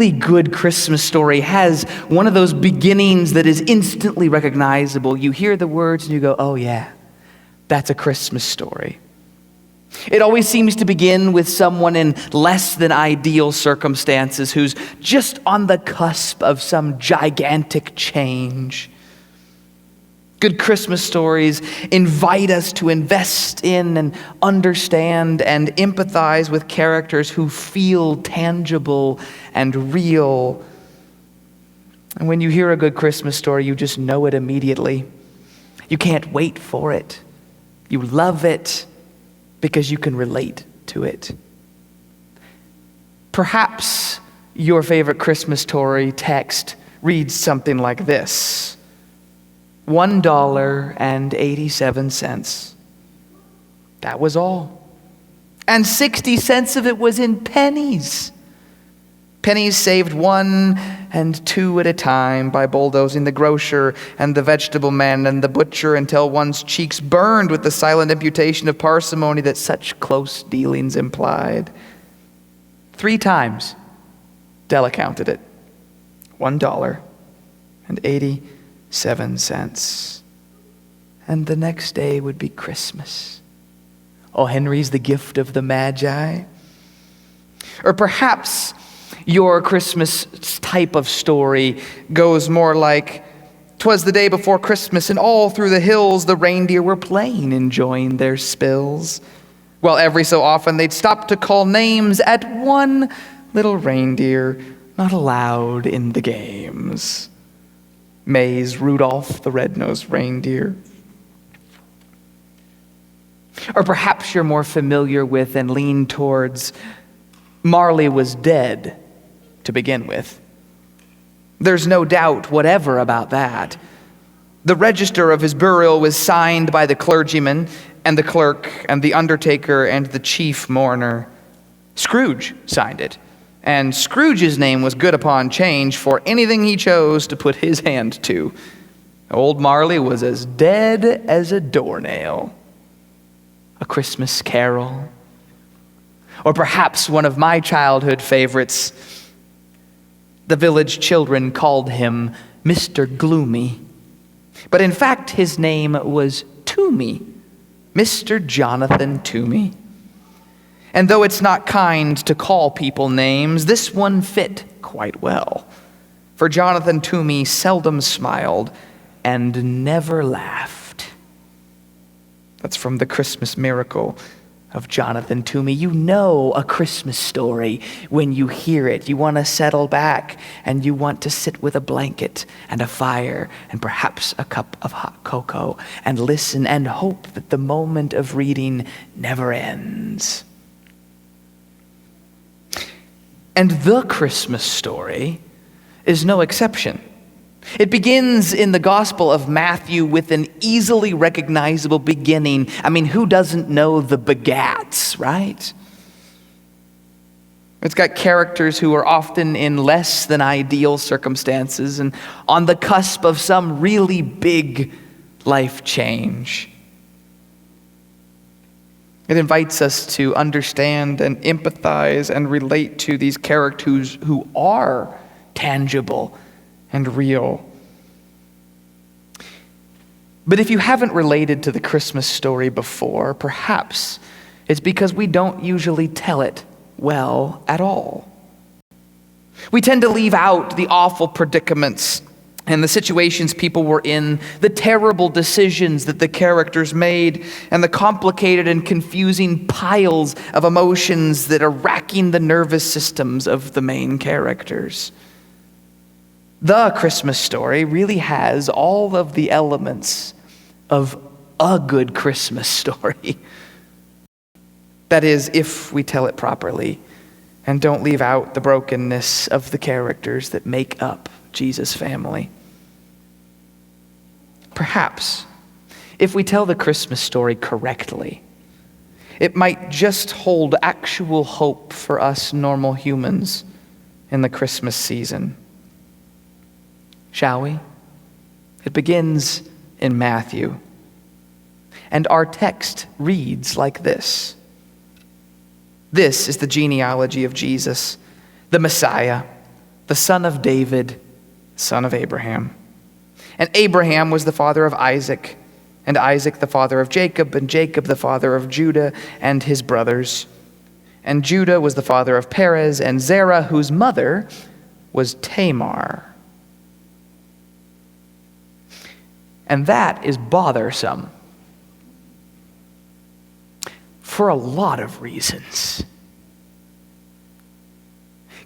really good Christmas story has one of those beginnings that is instantly recognizable. You hear the words and you go, oh yeah, that's a Christmas story. It always seems to begin with someone in less than ideal circumstances who's just on the cusp of some gigantic change. Good Christmas stories invite us to invest in and understand and empathize with characters who feel tangible and real. And when you hear a good Christmas story, you just know it immediately. You can't wait for it. You love it because you can relate to it. Perhaps your favorite Christmas story text reads something like this: $1.87. That was all. And 60 cents of it was in pennies. Pennies saved 1 and 2 at a time by bulldozing the grocer and the vegetable man and the butcher until one's cheeks burned with the silent imputation of parsimony that such close dealings implied. 3 times, Della counted it. $1.87. And the next day would be Christmas. O. Henry's The Gift of the Magi. Or perhaps your Christmas type of story goes more like, "'Twas the day before Christmas, and all through the hills the reindeer were playing, enjoying their spills. Well, every so often they'd stop to call names at one little reindeer not allowed in the games. May's Rudolph the Red-Nosed Reindeer." Or perhaps you're more familiar with and lean towards Marley was dead to begin with. There's no doubt whatever about that. The register of his burial was signed by the clergyman and the clerk and the undertaker and the chief mourner. Scrooge signed it, and Scrooge's name was good upon change for anything he chose to put his hand to. Old Marley was as dead as a doornail. A Christmas Carol. Or perhaps one of my childhood favorites. The village children called him Mr. Gloomy. But in fact, his name was Toomey. Mr. Jonathan Toomey. And though it's not kind to call people names, this one fit quite well. For Jonathan Toomey seldom smiled and never laughed. That's from The Christmas Miracle of Jonathan Toomey. You know a Christmas story when you hear it. You want to settle back and you want to sit with a blanket and a fire and perhaps a cup of hot cocoa and listen and hope that the moment of reading never ends. And the Christmas story is no exception. It begins in the Gospel of Matthew with an easily recognizable beginning. I mean, who doesn't know the Begats, right? It's got characters who are often in less than ideal circumstances and on the cusp of some really big life change. It invites us to understand and empathize and relate to these characters who are tangible and real. But if you haven't related to the Christmas story before, perhaps it's because we don't usually tell it well at all. We tend to leave out the awful predicaments and the situations people were in, the terrible decisions that the characters made, and the complicated and confusing piles of emotions that are racking the nervous systems of the main characters. The Christmas story really has all of the elements of a good Christmas story. That is, if we tell it properly and don't leave out the brokenness of the characters that make up Jesus' family. Perhaps, if we tell the Christmas story correctly, it might just hold actual hope for us normal humans in the Christmas season. Shall we? It begins in Matthew. And our text reads like this. This is the genealogy of Jesus, the Messiah, the son of David, son of Abraham. And Abraham was the father of Isaac, and Isaac the father of Jacob, and Jacob the father of Judah and his brothers. And Judah was the father of Perez and Zerah, whose mother was Tamar. And that is bothersome for a lot of reasons.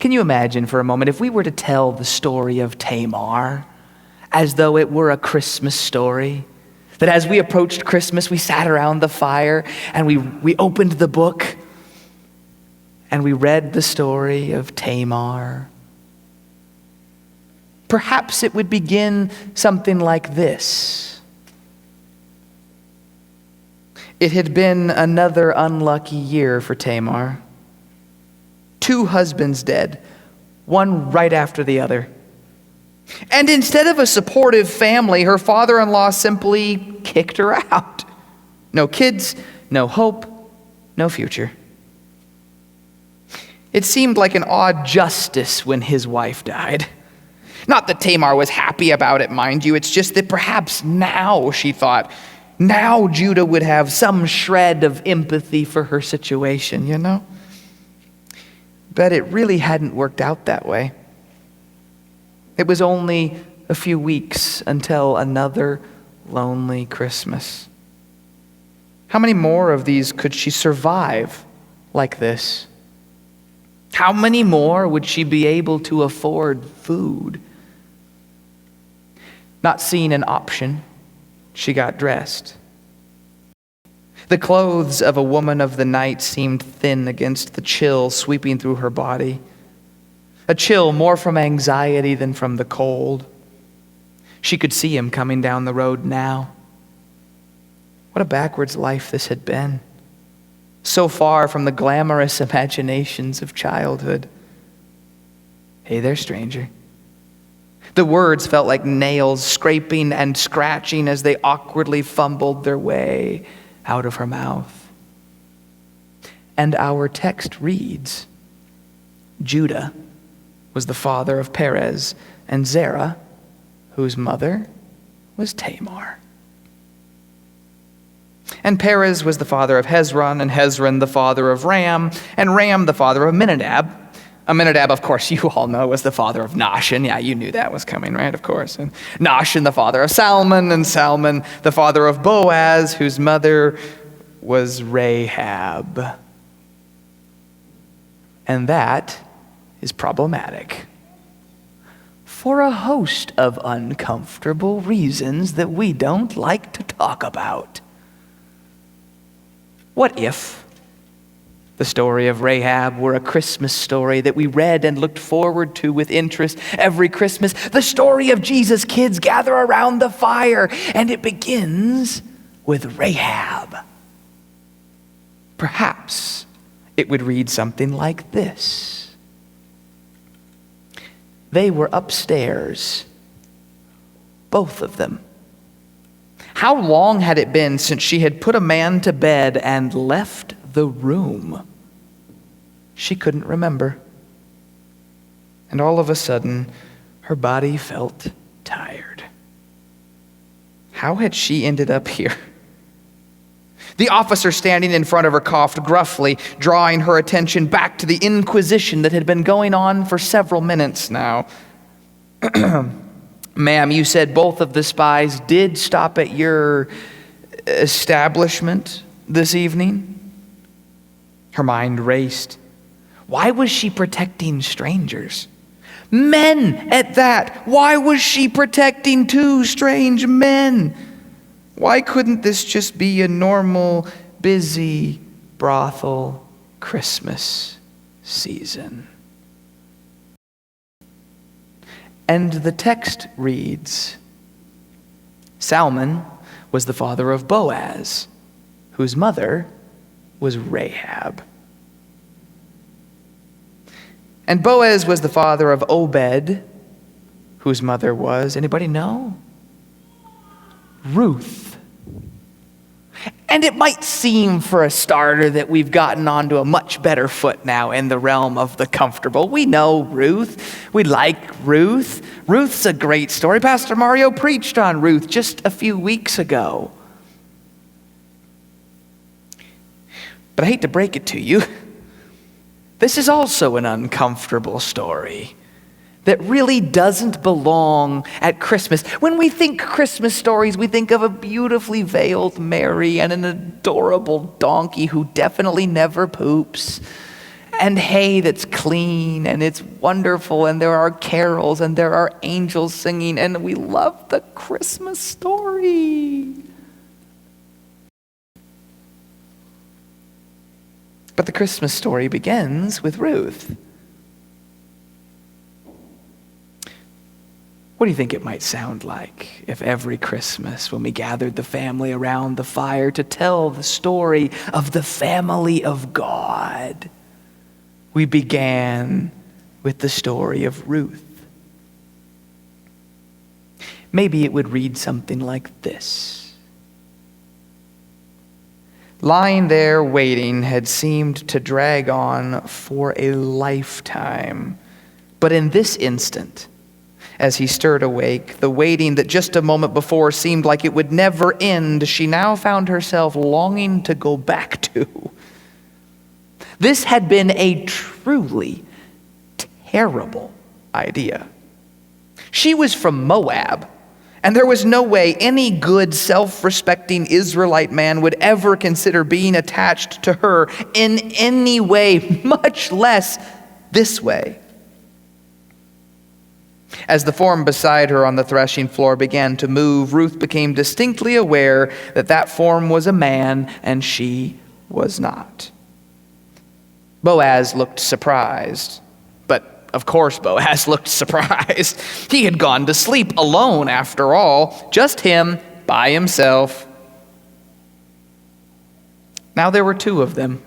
Can you imagine for a moment if we were to tell the story of Tamar as though it were a Christmas story? That as we approached Christmas, we sat around the fire and we opened the book and we read the story of Tamar. Perhaps it would begin something like this. It had been another unlucky year for Tamar. 2 husbands dead, one right after the other. And instead of a supportive family, her father-in-law simply kicked her out. No kids, no hope, no future. It seemed like an odd justice when his wife died. Not that Tamar was happy about it, mind you. It's just that perhaps now, she thought, now Judah would have some shred of empathy for her situation, you know? But it really hadn't worked out that way. It was only a few weeks until another lonely Christmas. How many more of these could she survive like this? How many more would she be able to afford food? Not seeing an option, she got dressed. The clothes of a woman of the night seemed thin against the chill sweeping through her body. A chill more from anxiety than from the cold. She could see him coming down the road now. What a backwards life this had been. So far from the glamorous imaginations of childhood. Hey there, stranger. The words felt like nails scraping and scratching as they awkwardly fumbled their way out of her mouth. And our text reads, Judah was the father of Perez and Zerah, whose mother was Tamar. And Perez was the father of Hezron, and Hezron the father of Ram, and Ram the father of Amminadab. Amminadab, of course, you all know, was the father of Nahshon. Yeah, you knew that was coming, right? Of course. And Nahshon the father of Salmon, and Salmon the father of Boaz, whose mother was Rahab. And that is problematic for a host of uncomfortable reasons that we don't like to talk about. What if the story of Rahab were a Christmas story that we read and looked forward to with interest every Christmas? The story of Jesus' kids gather around the fire, and it begins with Rahab. Perhaps it would read something like this. They were upstairs, both of them. How long had it been since she had put a man to bed and left the room? She couldn't remember. And all of a sudden, her body felt tired. How had she ended up here? The officer standing in front of her coughed gruffly, drawing her attention back to the inquisition that had been going on for several minutes now. Ma'am, you said both of the spies did stop at your establishment this evening? Her mind raced. Why was she protecting strangers? Men at that. Why was she protecting 2 strange men? Why couldn't this just be a normal, busy brothel Christmas season? And the text reads, Salmon was the father of Boaz, whose mother was Rahab. And Boaz was the father of Obed, whose mother was, anybody know? Ruth. And it might seem for a starter that we've gotten onto a much better foot now in the realm of the comfortable. We know Ruth. We like Ruth. Ruth's a great story. Pastor Mario preached on Ruth just a few weeks ago. But I hate to break it to you, this is also an uncomfortable story that really doesn't belong at Christmas. When we think Christmas stories, we think of a beautifully veiled Mary and an adorable donkey who definitely never poops, and hay that's clean and it's wonderful, and there are carols and there are angels singing, and we love the Christmas story. But the Christmas story begins with Ruth. What do you think it might sound like if every Christmas, when we gathered the family around the fire to tell the story of the family of God, we began with the story of Ruth? Maybe it would read something like this. Lying there waiting had seemed to drag on for a lifetime, but in this instant, as he stirred awake, the waiting that just a moment before seemed like it would never end, she now found herself longing to go back to. This had been a truly terrible idea. She was from Moab, and there was no way any good, self-respecting Israelite man would ever consider being attached to her in any way, much less this way. As the form beside her on the threshing floor began to move, Ruth became distinctly aware that that form was a man and she was not. Boaz looked surprised, but of course Boaz looked surprised. He had gone to sleep alone after all, just him by himself. Now there were two of them,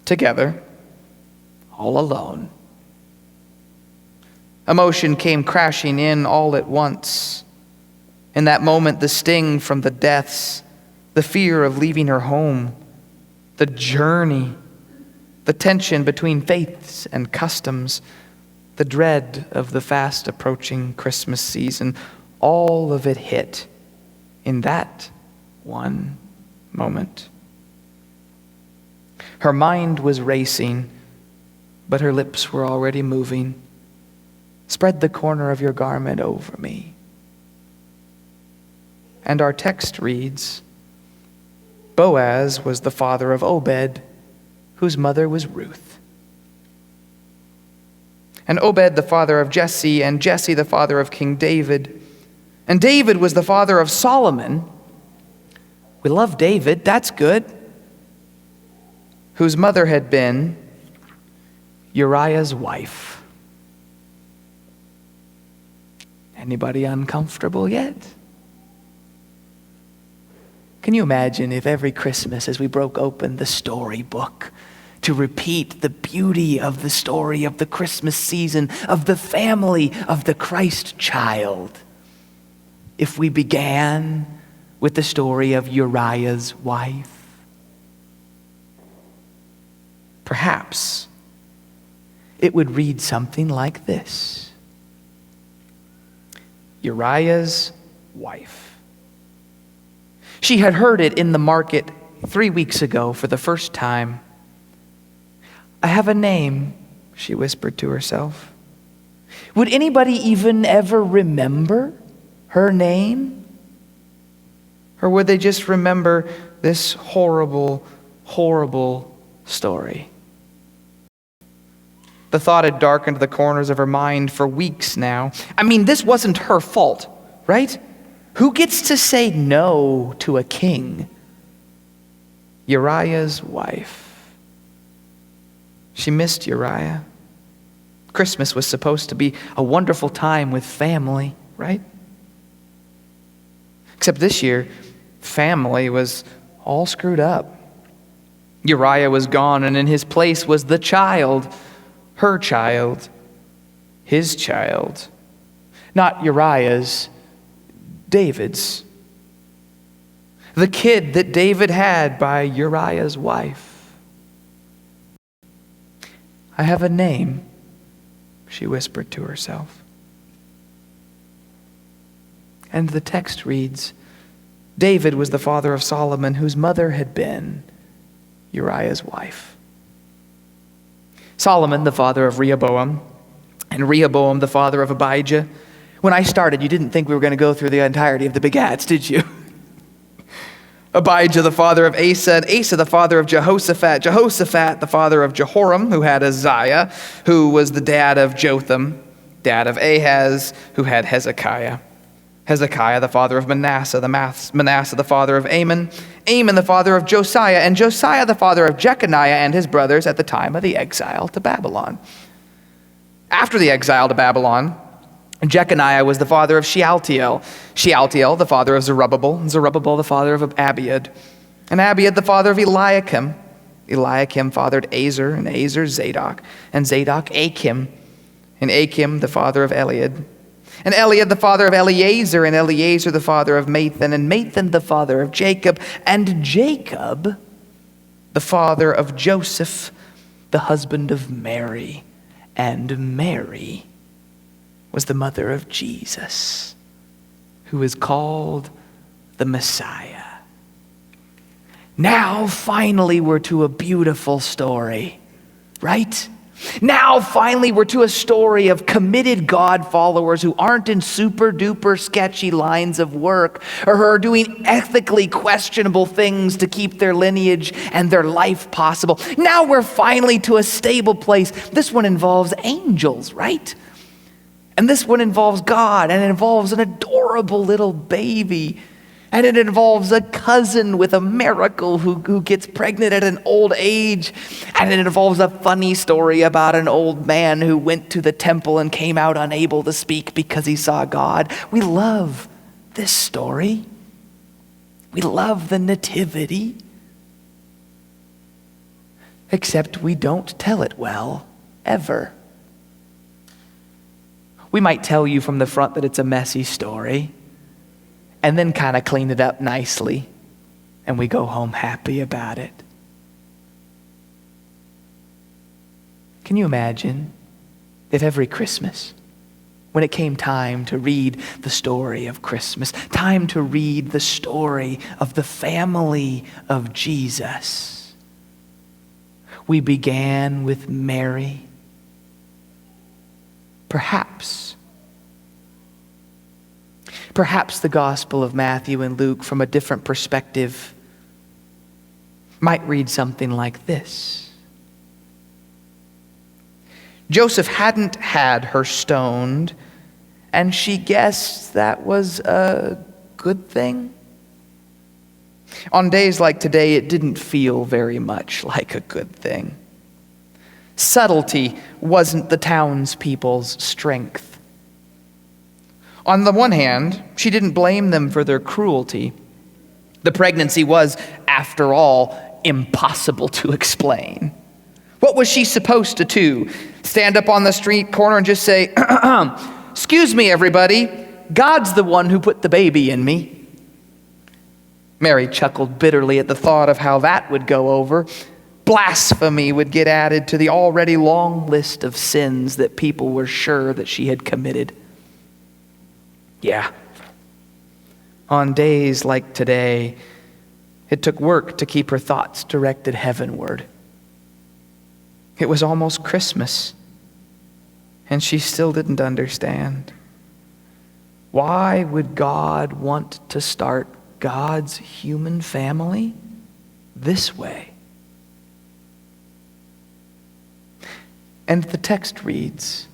together, all alone. Emotion came crashing in all at once. In that moment, the sting from the deaths, the fear of leaving her home, the journey, the tension between faiths and customs, the dread of the fast approaching Christmas season, all of it hit in that one moment. Her mind was racing, but her lips were already moving. Spread the corner of your garment over me. And our text reads, Boaz was the father of Obed, whose mother was Ruth. And Obed the father of Jesse, and Jesse the father of King David. And David was the father of Solomon. We love David, that's good. Whose mother had been Uriah's wife. Anybody uncomfortable yet? Can you imagine if every Christmas, as we broke open the storybook, to repeat the beauty of the story of the Christmas season, of the family of the Christ child, if we began with the story of Uriah's wife? Perhaps it would read something like this. Uriah's wife. She had heard it in the market 3 weeks ago for the first time. I have a name, she whispered to herself. Would anybody even ever remember her name? Or would they just remember this horrible, horrible story? The thought had darkened the corners of her mind for weeks now. I mean, this wasn't her fault, right? Who gets to say no to a king? Uriah's wife. She missed Uriah. Christmas was supposed to be a wonderful time with family, right? Except this year, family was all screwed up. Uriah was gone, and in his place was the child. Her child, his child, not Uriah's, David's. the kid that David had by Uriah's wife. I have a name, she whispered to herself. And the text reads, David was the father of Solomon, whose mother had been Uriah's wife. Solomon, the father of Rehoboam, and Rehoboam, the father of Abijah. When I started, you didn't think we were going to go through the entirety of the begats, did you? Abijah, the father of Asa, and Asa, the father of Jehoshaphat. Jehoshaphat, the father of Jehoram, who had Uzziah, who was the dad of Jotham, dad of Ahaz, who had Hezekiah. Hezekiah, the father of Manasseh, Manasseh, the father of Amon, Amon, the father of Josiah, and Josiah, the father of Jeconiah and his brothers at the time of the exile to Babylon. After the exile to Babylon, Jeconiah was the father of Shealtiel, Shealtiel, the father of Zerubbabel, and Zerubbabel, the father of Abiud, and Abiud, the father of Eliakim. Eliakim fathered Azar, and Azar Zadok, and Zadok Achim, and Achim, the father of Eliud, and Eliud, the father of Eleazar, and Eleazar, the father of Mathan, and Mathan, the father of Jacob, and Jacob, the father of Joseph, the husband of Mary, and Mary was the mother of Jesus, who is called the Messiah. Now, finally, we're to a beautiful story, right? Now, finally, we're to a story of committed God followers who aren't in super duper sketchy lines of work or who are doing ethically questionable things to keep their lineage and their life possible. Now we're finally to a stable place. This one involves angels, right? And this one involves God, and it involves an adorable little baby. And it involves a cousin with a miracle who gets pregnant at an old age. And it involves a funny story about an old man who went to the temple and came out unable to speak because he saw God. We love this story. We love the nativity. Except we don't tell it well, ever. We might tell you from the front that it's a messy story, and then kind of clean it up nicely, and we go home happy about it. Can you imagine if every Christmas, when it came time to read the story of Christmas, time to read the story of the family of Jesus, we began with Mary? Perhaps the Gospel of Matthew and Luke, from a different perspective, might read something like this. Joseph hadn't had her stoned, and she guessed that was a good thing. On days like today, it didn't feel very much like a good thing. Subtlety wasn't the townspeople's strength. On the one hand, she didn't blame them for their cruelty. The pregnancy was, after all, impossible to explain. What was she supposed to do? Stand up on the street corner and just say, "Excuse me, everybody, God's the one who put the baby in me." Mary chuckled bitterly at the thought of how that would go over. Blasphemy would get added to the already long list of sins that people were sure that she had committed. Yeah. On days like today, it took work to keep her thoughts directed heavenward. It was almost Christmas, and she still didn't understand. Why would God want to start God's human family this way? And the text reads,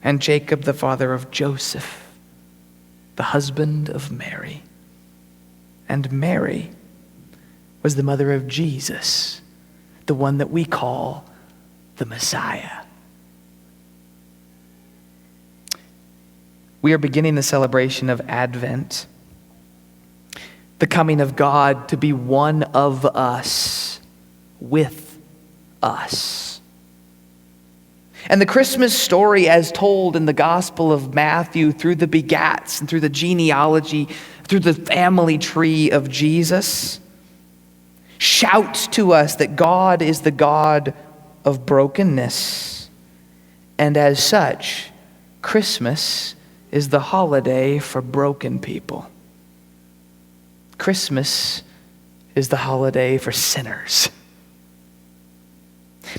"And Jacob, the father of Joseph, the husband of Mary." And Mary was the mother of Jesus, the one that we call the Messiah. We are beginning the celebration of Advent, the coming of God to be one of us, with us. And the Christmas story as told in the Gospel of Matthew through the begats and through the genealogy through the family tree of Jesus, shouts to us that God is the God of brokenness. And as such, Christmas is the holiday for broken people. Christmas is the holiday for sinners.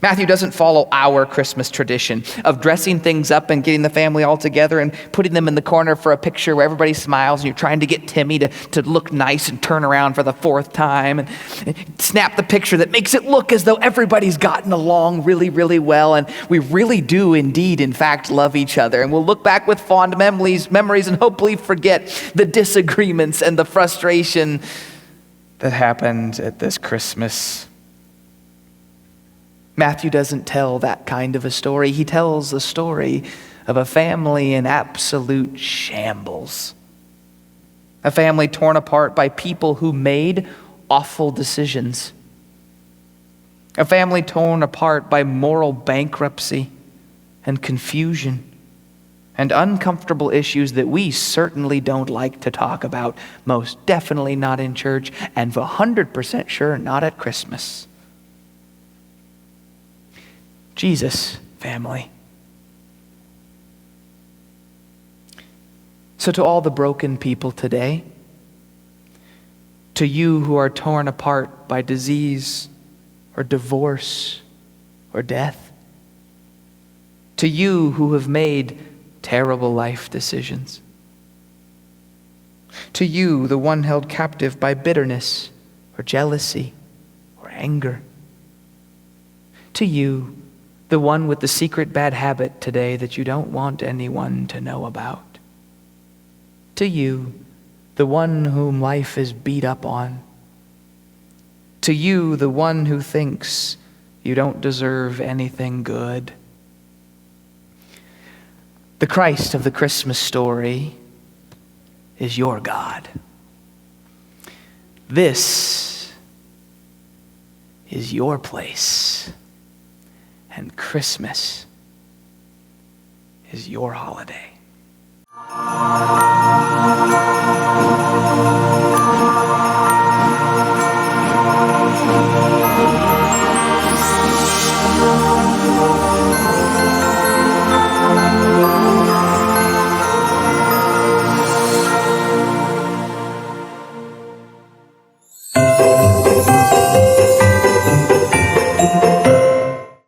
Matthew doesn't follow our Christmas tradition of dressing things up and getting the family all together and putting them in the corner for a picture where everybody smiles and you're trying to get Timmy to look nice and turn around for the fourth time and snap the picture that makes it look as though everybody's gotten along really, really well, and we really do indeed, in fact, love each other. And we'll look back with fond memories and hopefully forget the disagreements and the frustration that happened at this Christmas. Matthew doesn't tell that kind of a story. He tells the story of a family in absolute shambles. A family torn apart by people who made awful decisions. A family torn apart by moral bankruptcy and confusion and uncomfortable issues that we certainly don't like to talk about, most definitely not in church, and 100% sure not at Christmas. Jesus, family. So to all the broken people today, to you who are torn apart by disease or divorce or death, to you who have made terrible life decisions, to you, the one held captive by bitterness or jealousy or anger, to you, the one with the secret bad habit today that you don't want anyone to know about. To you, the one whom life is beat up on. To you, the one who thinks you don't deserve anything good. The Christ of the Christmas story is your God. This is your place. And Christmas is your holiday.